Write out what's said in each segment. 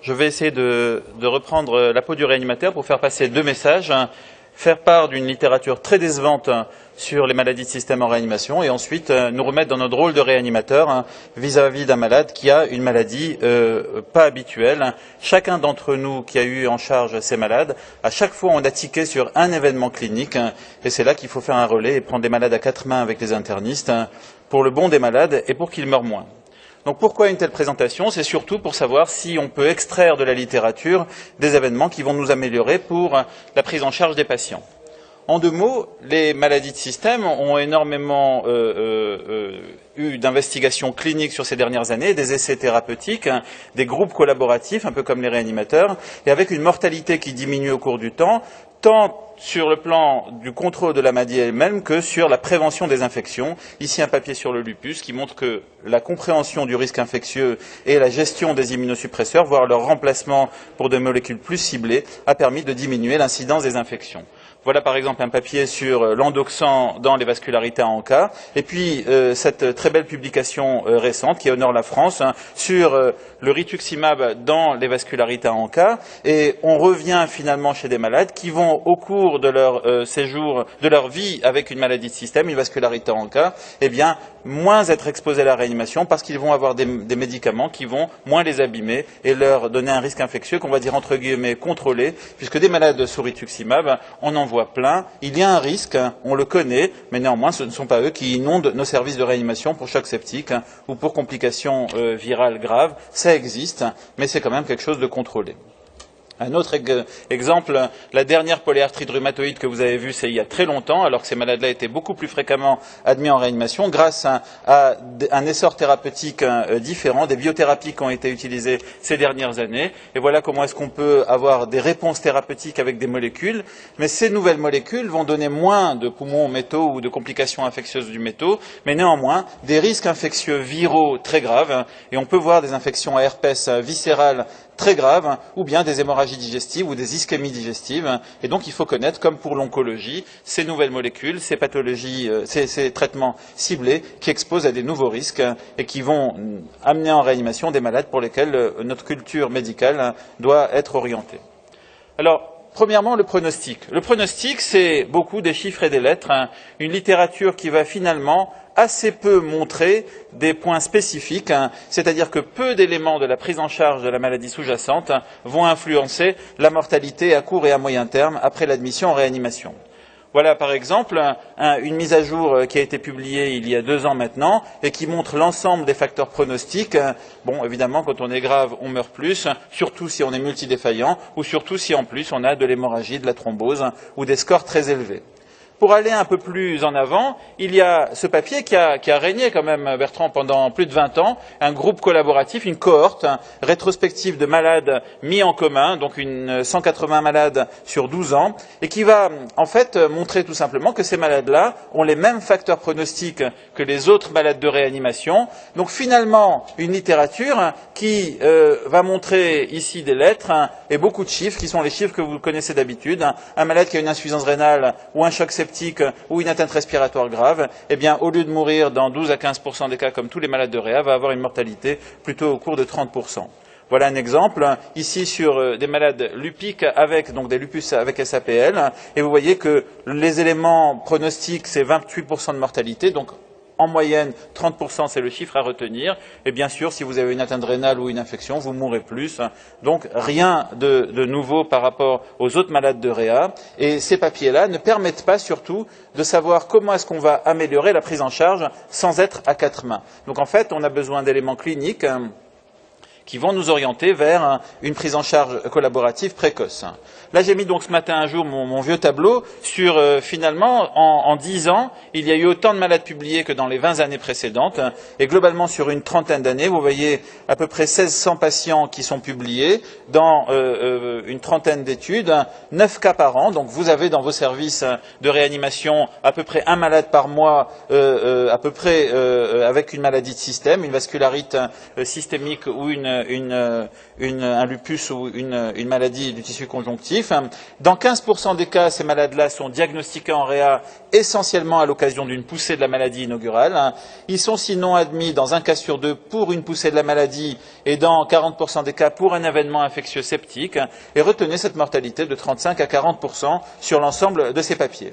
je vais essayer de reprendre la peau du réanimateur pour faire passer deux messages. Faire part d'une littérature très décevante sur les maladies de système en réanimation et ensuite nous remettre dans notre rôle de réanimateur vis-à-vis d'un malade qui a une maladie pas habituelle. Chacun d'entre nous qui a eu en charge ces malades, à chaque fois on a tiqué sur un événement clinique et c'est là qu'il faut faire un relais et prendre des malades à quatre mains avec les internistes pour le bon des malades et pour qu'ils meurent moins. Donc pourquoi une telle présentation? C'est surtout pour savoir si on peut extraire de la littérature des événements qui vont nous améliorer pour la prise en charge des patients. En deux mots, les maladies de système ont énormément eu d'investigations cliniques sur ces dernières années, des essais thérapeutiques, des groupes collaboratifs, un peu comme les réanimateurs, et avec une mortalité qui diminue au cours du temps, tant sur le plan du contrôle de la maladie elle-même que sur la prévention des infections. Ici, un papier sur le lupus qui montre que la compréhension du risque infectieux et la gestion des immunosuppresseurs, voire leur remplacement pour des molécules plus ciblées, a permis de diminuer l'incidence des infections. Voilà par exemple un papier sur l'endoxan dans les vascularités à ANCA, et puis cette très belle publication récente qui honore la France sur le rituximab dans les vascularités à ANCA, et on revient finalement chez des malades qui vont au cours de leur séjour, de leur vie avec une maladie de système, une vascularité à ANCA, eh bien moins être exposés à la réanimation parce qu'ils vont avoir des médicaments qui vont moins les abîmer et leur donner un risque infectieux qu'on va dire entre guillemets contrôlé, puisque des malades sous rituximab, on en voit plein. Il y a un risque, on le connaît, mais néanmoins ce ne sont pas eux qui inondent nos services de réanimation pour choc septique ou pour complications virales graves. Ça existe, mais c'est quand même quelque chose de contrôlé. Un autre exemple, la dernière polyarthrite rhumatoïde que vous avez vue, c'est il y a très longtemps, alors que ces malades-là étaient beaucoup plus fréquemment admis en réanimation, grâce à un essor thérapeutique différent, des biothérapies qui ont été utilisées ces dernières années. Et voilà comment est-ce qu'on peut avoir des réponses thérapeutiques avec des molécules. Mais ces nouvelles molécules vont donner moins de poumons métaux ou de complications infectieuses du métaux, mais néanmoins des risques infectieux viraux très graves. Et on peut voir des infections à herpès viscérales très graves, ou bien des hémorragies digestives ou des ischémies digestives. Et donc il faut connaître, comme pour l'oncologie, ces nouvelles molécules, ces pathologies, ces traitements ciblés qui exposent à des nouveaux risques et qui vont amener en réanimation des malades pour lesquels notre culture médicale doit être orientée. Alors, premièrement, le pronostic. Le pronostic, c'est beaucoup des chiffres et des lettres, une littérature qui va finalement assez peu montrer des points spécifiques, c'est-à-dire que peu d'éléments de la prise en charge de la maladie sous-jacente vont influencer la mortalité à court et à moyen terme après l'admission en réanimation. Voilà par exemple une mise à jour qui a été publiée il y a 2 ans maintenant et qui montre l'ensemble des facteurs pronostiques. Bon, évidemment, quand on est grave, on meurt plus, surtout si on est multidéfaillant ou surtout si en plus on a de l'hémorragie, de la thrombose ou des scores très élevés. Pour aller un peu plus en avant, il y a ce papier qui a régné quand même, Bertrand, pendant plus de 20 ans, un groupe collaboratif, une cohorte rétrospective de malades mis en commun, donc 180 malades sur 12 ans, et qui va en fait montrer tout simplement que ces malades-là ont les mêmes facteurs pronostiques que les autres malades de réanimation. Donc finalement, une littérature qui va montrer ici des lettres et beaucoup de chiffres, qui sont les chiffres que vous connaissez d'habitude. Un malade qui a une insuffisance rénale ou un choc septique ou une atteinte respiratoire grave, eh bien, au lieu de mourir dans 12 à 15% des cas comme tous les malades de réa, va avoir une mortalité plutôt au cours de 30%. Voilà un exemple, ici sur des malades lupiques avec, donc des lupus avec SAPL, et vous voyez que les éléments pronostiques, c'est 28% de mortalité, donc en moyenne, 30% c'est le chiffre à retenir. Et bien sûr, si vous avez une atteinte rénale ou une infection, vous mourrez plus. Donc rien de nouveau par rapport aux autres malades de réa. Et ces papiers-là ne permettent pas surtout de savoir comment est-ce qu'on va améliorer la prise en charge sans être à quatre mains. Donc en fait, on a besoin d'éléments cliniques qui vont nous orienter vers une prise en charge collaborative précoce. Là, j'ai mis donc ce matin un jour mon vieux tableau sur finalement, en 10 ans, il y a eu autant de malades publiés que dans les 20 années précédentes, et globalement sur une trentaine d'années, vous voyez à peu près 1600 patients qui sont publiés dans une trentaine d'études, 9 cas par an, donc vous avez dans vos services de réanimation à peu près un malade par mois, à peu près avec une maladie de système, une vascularite systémique ou une un lupus ou une maladie du tissu conjonctif. Dans 15% des cas, ces malades-là sont diagnostiqués en réa essentiellement à l'occasion d'une poussée de la maladie inaugurale. Ils sont sinon admis dans un cas sur deux pour une poussée de la maladie et dans 40% des cas pour un événement infectieux septique. Et retenez cette mortalité de 35 à 40% sur l'ensemble de ces papiers.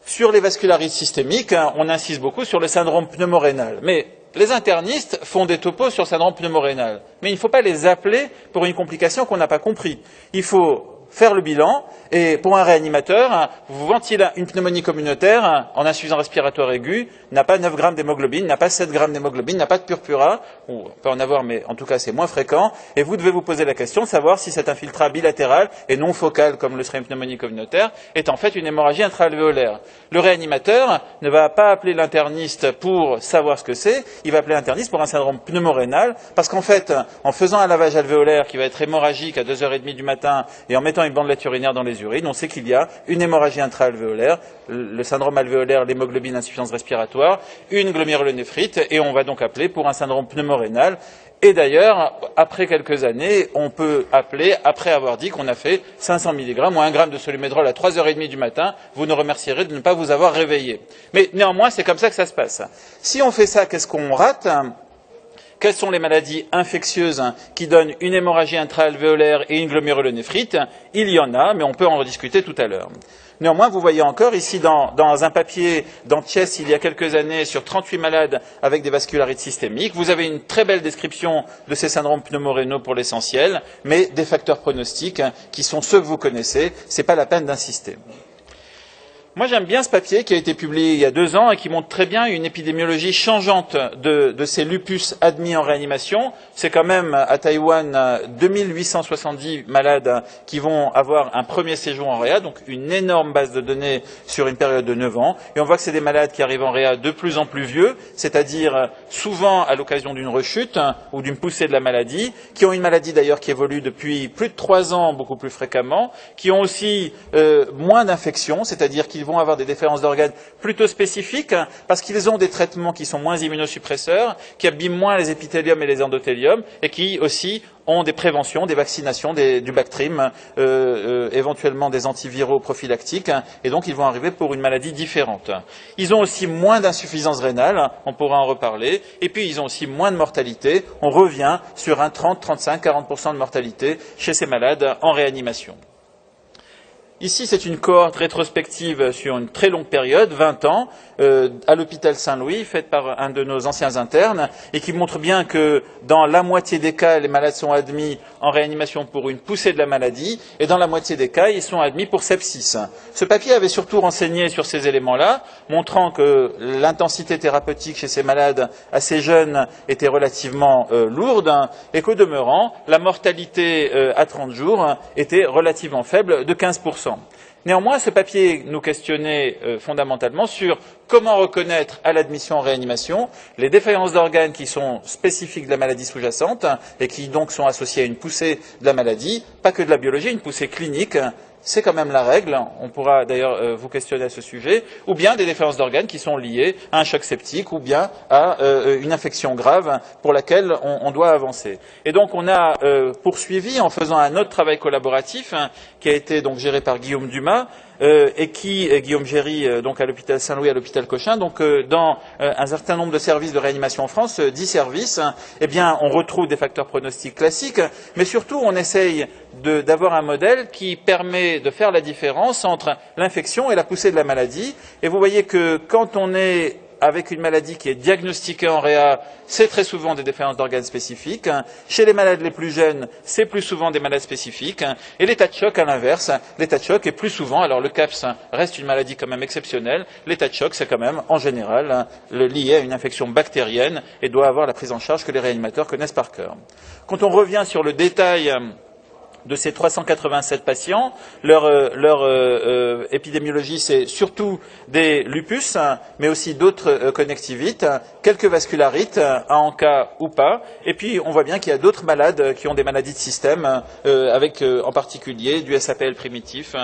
Sur les vascularites systémiques, on insiste beaucoup sur le syndrome pneumorénal. Mais les internistes font des topos sur le syndrome pneumorénal. Mais il ne faut pas les appeler pour une complication qu'on n'a pas compris. Il faut faire le bilan, et pour un réanimateur, vous ventilez une pneumonie communautaire en insuffisance respiratoire aiguë, n'a pas 9 grammes d'hémoglobine, n'a pas 7 grammes d'hémoglobine, n'a pas de purpura, ou on peut en avoir, mais en tout cas c'est moins fréquent, et vous devez vous poser la question de savoir si cet infiltrat bilatéral et non focal, comme le serait une pneumonie communautaire, est en fait une hémorragie intra-alvéolaire. Le réanimateur ne va pas appeler l'interniste pour savoir ce que c'est, il va appeler l'interniste pour un syndrome pneumorénal, parce qu'en fait, en faisant un lavage alvéolaire qui va être hémorragique à 2h30 du matin, et en mettant une bandelette urinaire dans les urines, on sait qu'il y a une hémorragie intra-alvéolaire, le syndrome alvéolaire, l'hémoglobine, insuffisance respiratoire, une glomérulonéphrite, et on va donc appeler pour un syndrome pneumorénal. Et d'ailleurs, après quelques années, on peut appeler, après avoir dit qu'on a fait 500 mg ou 1 g de solumédrol à 3h30 du matin, vous nous remercierez de ne pas vous avoir réveillé. Mais néanmoins, c'est comme ça que ça se passe. Si on fait ça, qu'est-ce qu'on rate ? Quelles sont les maladies infectieuses qui donnent une hémorragie intra-alvéolaire et une glomérulonéphrite? Il y en a, mais on peut en rediscuter tout à l'heure. Néanmoins, vous voyez encore ici dans un papier d'Antiès il y a quelques années sur 38 malades avec des vascularites systémiques, vous avez une très belle description de ces syndromes pneumorénaux pour l'essentiel, mais des facteurs pronostiques qui sont ceux que vous connaissez, c'est pas la peine d'insister. Moi, j'aime bien ce papier qui a été publié il y a 2 ans et qui montre très bien une épidémiologie changeante de ces lupus admis en réanimation. C'est quand même à Taïwan 2870 malades qui vont avoir un premier séjour en réa, donc une énorme base de données sur une période de 9 ans. Et on voit que c'est des malades qui arrivent en réa de plus en plus vieux, c'est-à-dire souvent à l'occasion d'une rechute ou d'une poussée de la maladie, qui ont une maladie d'ailleurs qui évolue depuis plus de 3 ans, beaucoup plus fréquemment, qui ont aussi moins d'infections, c'est-à-dire qu'ils vont avoir des déférences d'organes plutôt spécifiques parce qu'ils ont des traitements qui sont moins immunosuppresseurs, qui abîment moins les épithéliums et les endothéliums et qui aussi ont des préventions, des vaccinations, du Bactrim, éventuellement des antiviraux prophylactiques, et donc ils vont arriver pour une maladie différente. Ils ont aussi moins d'insuffisance rénale, on pourra en reparler, et puis ils ont aussi moins de mortalité, on revient sur un 30, 35, 40% de mortalité chez ces malades en réanimation. Ici, c'est une cohorte rétrospective sur une très longue période, 20 ans, à l'hôpital Saint-Louis, faite par un de nos anciens internes, et qui montre bien que dans la moitié des cas, les malades sont admis en réanimation pour une poussée de la maladie, et dans la moitié des cas, ils sont admis pour sepsis. Ce papier avait surtout renseigné sur ces éléments-là, montrant que l'intensité thérapeutique chez ces malades assez jeunes était relativement lourde, et qu'au demeurant, la mortalité à 30 jours était relativement faible, de 15%. Néanmoins, ce papier nous questionnait fondamentalement sur comment reconnaître à l'admission en réanimation les défaillances d'organes qui sont spécifiques de la maladie sous-jacente et qui donc sont associées à une poussée de la maladie, pas que de la biologie, une poussée clinique. C'est quand même la règle, on pourra d'ailleurs vous questionner à ce sujet, ou bien des défaillances d'organes qui sont liées à un choc septique ou bien à une infection grave pour laquelle on doit avancer. Et donc on a poursuivi en faisant un autre travail collaboratif qui a été donc géré par Guillaume Dumas et Guillaume Géry donc à l'hôpital Saint-Louis, à l'hôpital Cochin. Donc dans un certain nombre de services de réanimation en France, 10 services, eh bien on retrouve des facteurs pronostiques classiques, mais surtout on essaye d'avoir un modèle qui permet de faire la différence entre l'infection et la poussée de la maladie. Et vous voyez que quand on est avec une maladie qui est diagnostiquée en réa, c'est très souvent des défaillances d'organes spécifiques. Chez les malades les plus jeunes, c'est plus souvent des malades spécifiques. Et l'état de choc, à l'inverse, l'état de choc est plus souvent, alors le CAPS reste une maladie quand même exceptionnelle, l'état de choc, c'est quand même, en général, lié à une infection bactérienne et doit avoir la prise en charge que les réanimateurs connaissent par cœur. Quand on revient sur le détail de ces 387 patients. Leur épidémiologie, c'est surtout des lupus, mais aussi d'autres connectivites, quelques vascularites, ANCA ou pas. Et puis, on voit bien qu'il y a d'autres malades qui ont des maladies de système, avec en particulier du SAPL primitif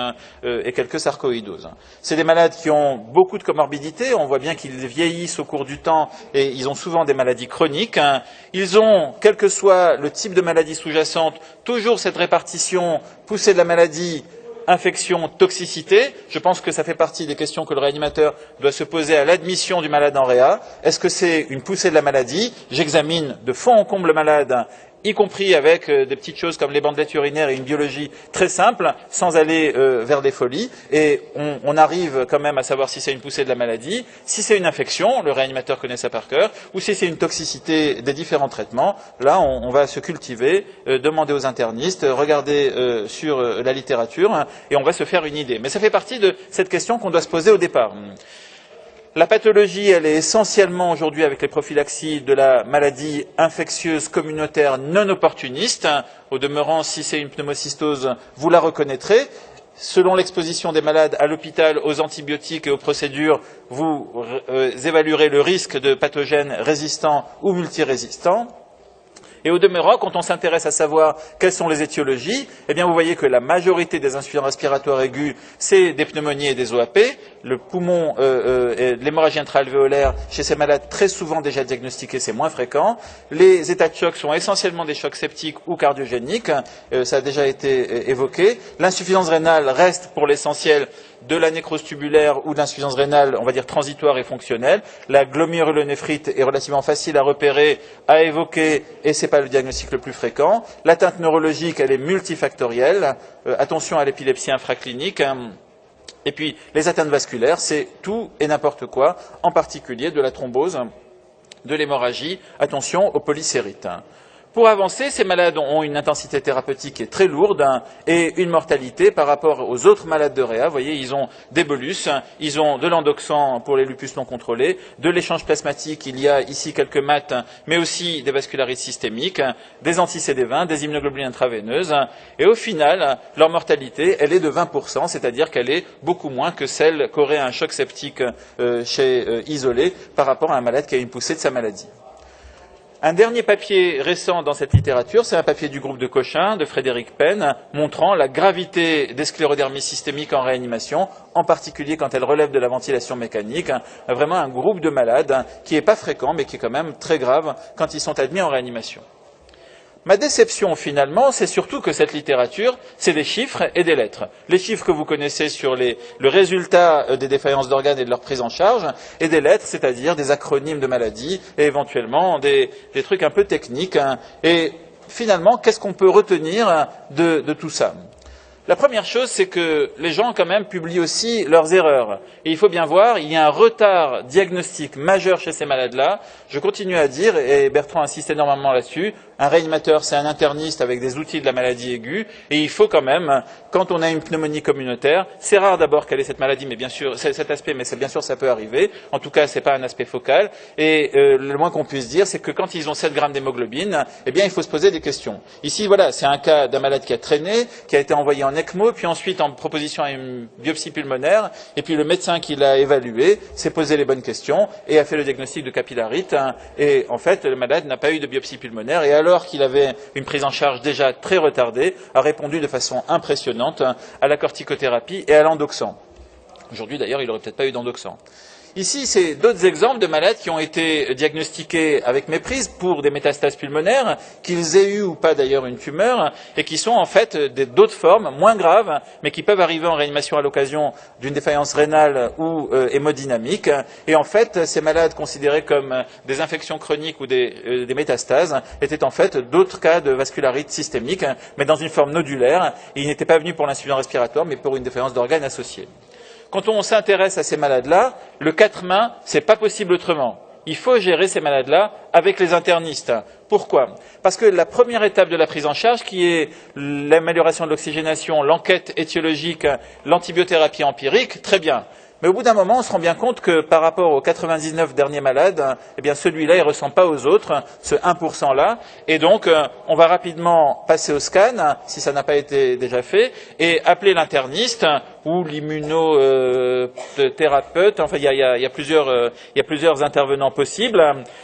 et quelques sarcoïdoses. C'est des malades qui ont beaucoup de comorbidités. On voit bien qu'ils vieillissent au cours du temps et ils ont souvent des maladies chroniques. Ils ont, quel que soit le type de maladie sous-jacente, toujours cette répartition poussée de la maladie, infection, toxicité. Je pense que ça fait partie des questions que le réanimateur doit se poser à l'admission du malade en réa. Est-ce que c'est une poussée de la maladie? J'examine de fond en comble le malade, y compris avec des petites choses comme les bandelettes urinaires et une biologie très simple, sans aller vers des folies. Et on arrive quand même à savoir si c'est une poussée de la maladie, si c'est une infection, le réanimateur connaît ça par cœur, ou si c'est une toxicité des différents traitements. Là, on va se cultiver, demander aux internistes, regarder sur la littérature, et on va se faire une idée. Mais ça fait partie de cette question qu'on doit se poser au départ. La pathologie, elle est essentiellement aujourd'hui avec les prophylaxies de la maladie infectieuse communautaire non opportuniste. Au demeurant, si c'est une pneumocystose, vous la reconnaîtrez. Selon l'exposition des malades à l'hôpital aux antibiotiques et aux procédures, vous évaluerez le risque de pathogènes résistants ou multirésistants. Et au demeurant, quand on s'intéresse à savoir quelles sont les étiologies, eh bien vous voyez que la majorité des insuffisances respiratoires aiguës, c'est des pneumonies et des OAP. Le poumon, l'hémorragie intra-alvéolaire, chez ces malades très souvent déjà diagnostiqués, c'est moins fréquent. Les états de choc sont essentiellement des chocs septiques ou cardiogéniques, ça a déjà été évoqué. L'insuffisance rénale reste pour l'essentiel de la nécrose tubulaire ou de l'insuffisance rénale, on va dire transitoire et fonctionnelle. La glomérulonéphrite est relativement facile à repérer, à évoquer, et c'est pas le diagnostic le plus fréquent. L'atteinte neurologique, elle est multifactorielle. Attention à l'épilepsie infraclinique. Et puis, les atteintes vasculaires, c'est tout et n'importe quoi, en particulier de la thrombose, de l'hémorragie. Attention aux polysérites. Pour avancer, ces malades ont une intensité thérapeutique qui est très lourde et une mortalité par rapport aux autres malades de réa. Vous voyez, ils ont des bolus, ils ont de l'endoxan pour les lupus non contrôlés, de l'échange plasmatique, il y a ici quelques mates, mais aussi des vascularites systémiques, des anti-CD20, des immunoglobulines intraveineuses. Et au final, leur mortalité, elle est de 20%, c'est-à-dire qu'elle est beaucoup moins que celle qu'aurait un choc septique isolé par rapport à un malade qui a une poussée de sa maladie. Un dernier papier récent dans cette littérature, c'est un papier du groupe de Cochin, de Frédéric Penn, montrant la gravité des sclérodermies systémiques en réanimation, en particulier quand elles relèvent de la ventilation mécanique. Vraiment un groupe de malades qui n'est pas fréquent, mais qui est quand même très grave quand ils sont admis en réanimation. Ma déception, finalement, c'est surtout que cette littérature, c'est des chiffres et des lettres. Les chiffres que vous connaissez sur le résultat des défaillances d'organes et de leur prise en charge, et des lettres, c'est-à-dire des acronymes de maladies, et éventuellement des trucs un peu techniques. Et finalement, qu'est-ce qu'on peut retenir de tout ça ? La première chose, c'est que les gens, quand même, publient aussi leurs erreurs. Et il faut bien voir, il y a un retard diagnostique majeur chez ces malades-là. Je continue à dire, et Bertrand insiste énormément là-dessus, un réanimateur, c'est un interniste avec des outils de la maladie aiguë. Et il faut quand même, quand on a une pneumonie communautaire, c'est rare d'abord qu'elle ait cette maladie, mais bien sûr, c'est cet aspect, mais c'est bien sûr, ça peut arriver. En tout cas, c'est pas un aspect focal. Et le moins qu'on puisse dire, c'est que quand ils ont 7 grammes d'hémoglobine, eh bien, il faut se poser des questions. Ici, voilà, c'est un cas d'un malade qui a traîné, qui a été envoyé en ECMO, puis ensuite en proposition à une biopsie pulmonaire, et puis le médecin qui l'a évalué s'est posé les bonnes questions et a fait le diagnostic de capillarite. Et en fait, le malade n'a pas eu de biopsie pulmonaire, et alors qu'il avait une prise en charge déjà très retardée, a répondu de façon impressionnante à la corticothérapie et à l'endoxan. Aujourd'hui, d'ailleurs, il n'aurait peut-être pas eu d'endoxan. Ici, c'est d'autres exemples de malades qui ont été diagnostiqués avec méprise pour des métastases pulmonaires, qu'ils aient eu ou pas d'ailleurs une tumeur, et qui sont en fait d'autres formes moins graves, mais qui peuvent arriver en réanimation à l'occasion d'une défaillance rénale ou hémodynamique. Et en fait, ces malades considérés comme des infections chroniques ou des métastases étaient en fait d'autres cas de vascularite systémique, mais dans une forme nodulaire. Ils n'étaient pas venus pour l'insuffisance respiratoire, mais pour une défaillance d'organes associée. Quand on s'intéresse à ces malades-là, le 4 mains, c'est pas possible autrement. Il faut gérer ces malades-là avec les internistes. Pourquoi ? Parce que la première étape de la prise en charge, qui est l'amélioration de l'oxygénation, l'enquête étiologique, l'antibiothérapie empirique, très bien. Mais au bout d'un moment, on se rend bien compte que par rapport aux 99 derniers malades, eh bien celui-là, il ne ressemble pas aux autres, ce 1%-là. Et donc, on va rapidement passer au scan, si ça n'a pas été déjà fait, et appeler l'interniste ou l'immunothérapeute. Enfin, il y a plusieurs intervenants possibles.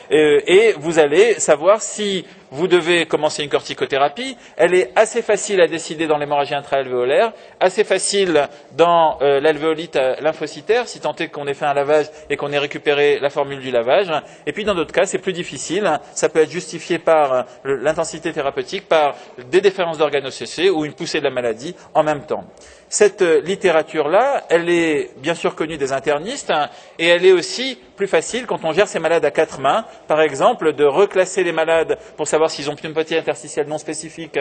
Et vous allez savoir si vous devez commencer une corticothérapie. Elle est assez facile à décider dans l'hémorragie intra-alvéolaire, assez facile dans l'alvéolite lymphocytaire, si tant est qu'on ait fait un lavage et qu'on ait récupéré la formule du lavage. Et puis dans d'autres cas, c'est plus difficile. Ça peut être justifié par l'intensité thérapeutique, par des déférences d'organes OCC ou une poussée de la maladie en même temps. Cette littérature-là, elle est bien sûr connue des internistes et elle est aussi plus facile quand on gère ces malades à 4 mains. Par exemple, de reclasser les malades pour savoir s'ils ont pneumopathie interstitielle non spécifique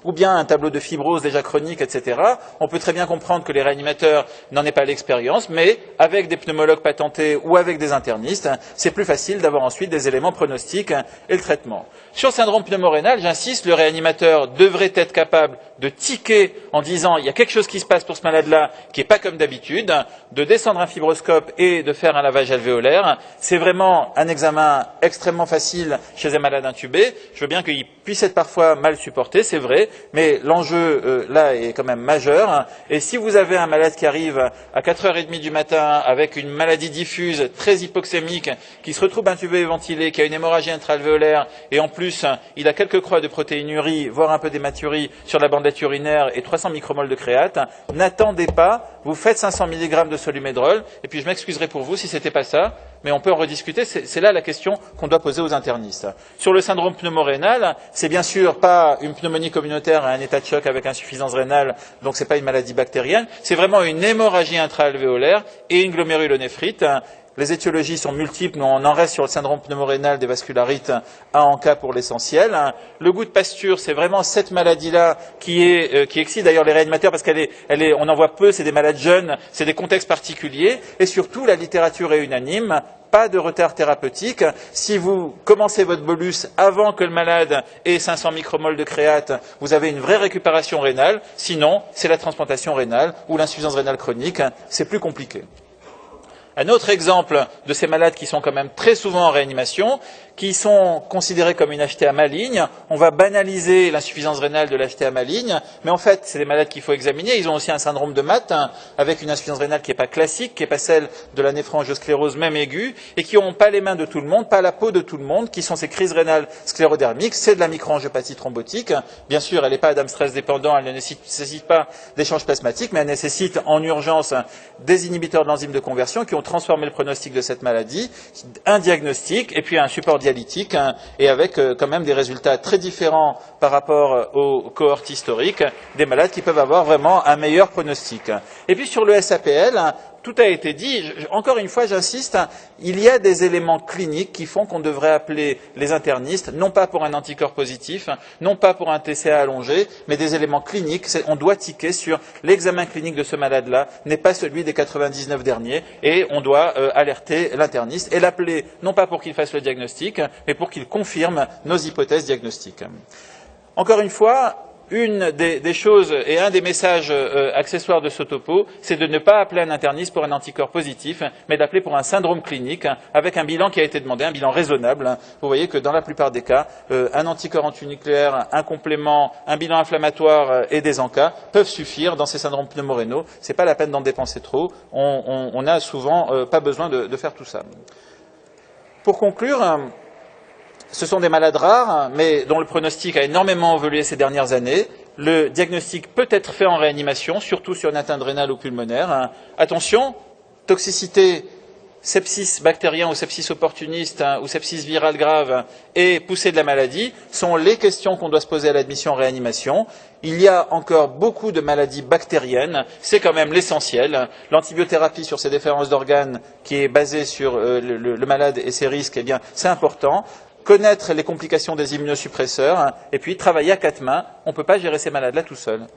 ou bien un tableau de fibrose déjà chronique, etc. On peut très bien comprendre que les réanimateurs n'en aient pas l'expérience, mais avec des pneumologues patentés ou avec des internistes, c'est plus facile d'avoir ensuite des éléments pronostiques et le traitement. Sur le syndrome pneumorénal, j'insiste, le réanimateur devrait être capable de tiquer en disant il y a quelque chose qui se passe pour ce malade-là qui n'est pas comme d'habitude, de descendre un fibroscope et de faire un lavage alvéolaire. C'est vraiment un examen extrêmement facile chez un malade intubé. Je veux bien qu'il puisse être parfois mal supporté, c'est vrai, mais l'enjeu là est quand même majeur. Et si vous avez un malade qui arrive à 4h30 du matin avec une maladie diffuse très hypoxémique, qui se retrouve intubé et ventilé, qui a une hémorragie intra-alvéolaire et en plus il a quelques croix de protéinurie, voire un peu d'hématurie sur la bandelette urinaire et 300 micromoles de créate, n'attendez pas, vous faites 500 mg de Solu-Medrol et puis je m'excuserai pour vous si c'était pas ça, mais on peut en rediscuter, c'est là la question qu'on doit poser aux internistes. Sur le syndrome pneumorénal, c'est bien sûr pas une pneumonie communautaire et un état de choc avec insuffisance rénale, donc c'est pas une maladie bactérienne, c'est vraiment une hémorragie intra-alvéolaire et une glomérulonéphrite. Les étiologies sont multiples, mais on en reste sur le syndrome pneumorénal des vascularites à ANCA pour l'essentiel. Le goût de pasture, c'est vraiment cette maladie-là qui excite d'ailleurs les réanimateurs parce on en voit peu, c'est des malades jeunes, c'est des contextes particuliers, et surtout la littérature est unanime. Pas de retard thérapeutique. Si vous commencez votre bolus avant que le malade ait 500 micromoles de créate, vous avez une vraie récupération rénale. Sinon, c'est la transplantation rénale ou l'insuffisance rénale chronique. C'est plus compliqué. Un autre exemple de ces malades qui sont quand même très souvent en réanimation, qui sont considérés comme une HTA maligne. On va banaliser l'insuffisance rénale de l'HTA maligne, mais en fait, c'est des malades qu'il faut examiner. Ils ont aussi un syndrome de Matt, avec une insuffisance rénale qui n'est pas classique, qui n'est pas celle de la néphrangiosclérose même aiguë, et qui n'ont pas les mains de tout le monde, pas la peau de tout le monde, qui sont ces crises rénales sclérodermiques. C'est de la microangiopathie thrombotique. Bien sûr, elle n'est pas Adam stress dépendant, elle ne nécessite pas d'échange plasmatique, mais elle nécessite en urgence des inhibiteurs de l'enzyme de conversion qui ont transformé le pronostic de cette maladie, un diagnostic et puis un support dialytique, et avec quand même des résultats très différents par rapport aux cohortes historiques, des malades qui peuvent avoir vraiment un meilleur pronostic. Et puis sur le SAPL, tout a été dit, encore une fois j'insiste, il y a des éléments cliniques qui font qu'on devrait appeler les internistes, non pas pour un anticorps positif, non pas pour un TCA allongé, mais des éléments cliniques. On doit tiquer sur l'examen clinique de ce malade-là, n'est pas celui des 99 derniers, et on doit alerter l'interniste et l'appeler, non pas pour qu'il fasse le diagnostic, mais pour qu'il confirme nos hypothèses diagnostiques. Encore une fois, une des choses et un des messages accessoires de ce topo, c'est de ne pas appeler un interniste pour un anticorps positif, mais d'appeler pour un syndrome clinique avec un bilan qui a été demandé, un bilan raisonnable. Vous voyez que dans la plupart des cas, un anticorps antinucléaire, un complément, un bilan inflammatoire et des ANCA peuvent suffire dans ces syndromes pneumorénaux. C'est pas la peine d'en dépenser trop. On a souvent pas besoin de faire tout ça. Pour conclure, ce sont des malades rares, mais dont le pronostic a énormément évolué ces dernières années. Le diagnostic peut être fait en réanimation, surtout sur une atteinte rénale ou pulmonaire. Attention, toxicité, sepsis bactérien ou sepsis opportuniste ou sepsis virale grave et poussée de la maladie sont les questions qu'on doit se poser à l'admission en réanimation. Il y a encore beaucoup de maladies bactériennes, c'est quand même l'essentiel. L'antibiothérapie sur ces déférences d'organes qui est basée sur le malade et ses risques, eh bien, c'est important. Connaître les complications des immunosuppresseurs, et puis travailler à 4 mains. On ne peut pas gérer ces malades-là tout seul.